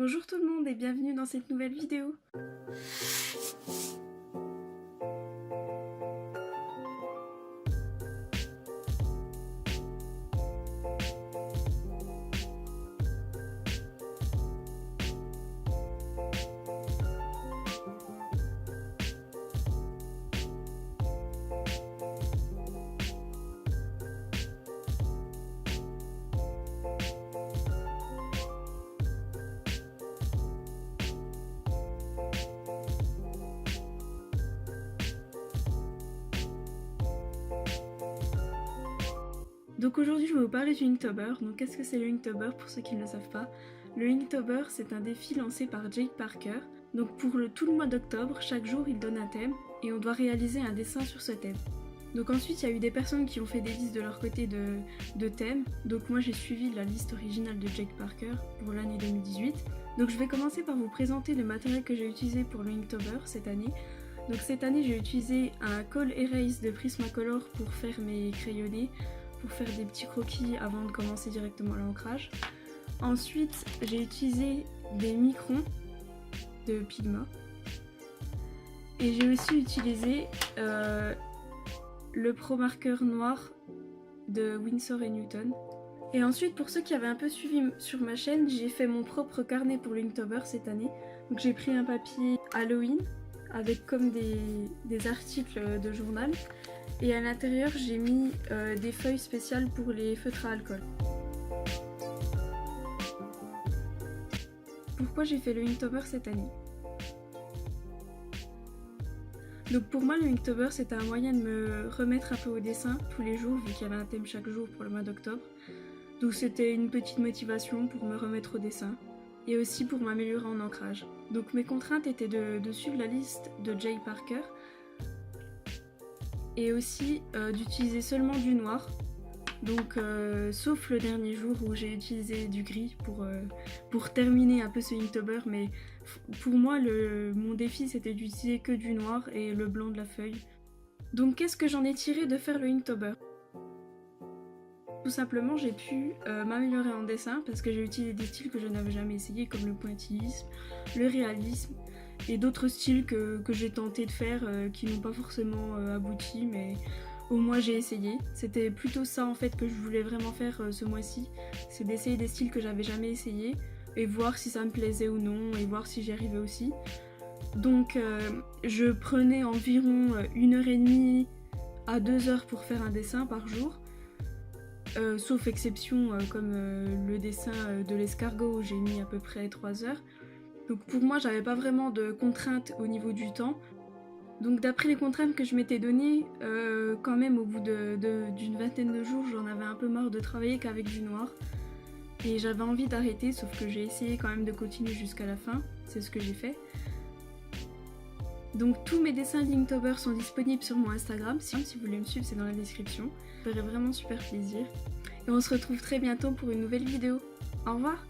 Bonjour tout le monde et bienvenue dans cette nouvelle vidéo. Donc aujourd'hui je vais vous parler du Inktober. Donc qu'est-ce que c'est le Inktober pour ceux qui ne le savent pas? Le Inktober c'est un défi lancé par Jake Parker. Donc pour tout le mois d'octobre, chaque jour il donne un thème et on doit réaliser un dessin sur ce thème. Donc ensuite il y a eu des personnes qui ont fait des listes de leur côté de thèmes. Donc moi j'ai suivi la liste originale de Jake Parker pour l'année 2018. Donc je vais commencer par vous présenter le matériel que j'ai utilisé pour le Inktober cette année. Donc cette année j'ai utilisé un Kohl Erase de Prismacolor pour faire mes crayonnés, pour faire des petits croquis avant de commencer directement l'ancrage. Ensuite, j'ai utilisé des microns de Pigma. Et j'ai aussi utilisé le Pro Marker noir de Winsor & Newton. Et ensuite, pour ceux qui avaient un peu suivi sur ma chaîne, j'ai fait mon propre carnet pour l'Inktober cette année. Donc j'ai pris un papier Halloween avec comme des articles de journal. Et à l'intérieur, j'ai mis des feuilles spéciales pour les feutres à alcool. Pourquoi j'ai fait le Inktober cette année? Donc pour moi, le Inktober, c'était un moyen de me remettre un peu au dessin tous les jours, vu qu'il y avait un thème chaque jour pour le mois d'octobre. Donc c'était une petite motivation pour me remettre au dessin et aussi pour m'améliorer en ancrage. Donc mes contraintes étaient de suivre la liste de Jake Parker et aussi d'utiliser seulement du noir, donc sauf le dernier jour où j'ai utilisé du gris pour terminer un peu ce Inktober, mais pour moi mon défi c'était d'utiliser que du noir et le blanc de la feuille. Donc qu'est-ce que j'en ai tiré de faire le Inktober? Tout simplement j'ai pu m'améliorer en dessin parce que j'ai utilisé des styles que je n'avais jamais essayé, comme le pointillisme, le réalisme et d'autres styles que j'ai tenté de faire qui n'ont pas forcément abouti, mais au moins j'ai essayé. C'était plutôt ça en fait que je voulais vraiment faire ce mois-ci, c'est d'essayer des styles que j'avais jamais essayé et voir si ça me plaisait ou non et voir si j'y arrivais aussi. Donc je prenais environ 1h30 à 2h pour faire un dessin par jour. Sauf exception comme le dessin de l'escargot où j'ai mis à peu près 3 heures. Donc pour moi j'avais pas vraiment de contraintes au niveau du temps. Donc d'après les contraintes que je m'étais données, quand même au bout d'une vingtaine de jours j'en avais un peu marre de travailler qu'avec du noir. Et j'avais envie d'arrêter, sauf que j'ai essayé quand même de continuer jusqu'à la fin, c'est ce que j'ai fait. Donc tous mes dessins d'Inktober sont disponibles sur mon Instagram, si vous voulez me suivre c'est dans la description. Ça ferait vraiment super plaisir. Et on se retrouve très bientôt pour une nouvelle vidéo. Au revoir!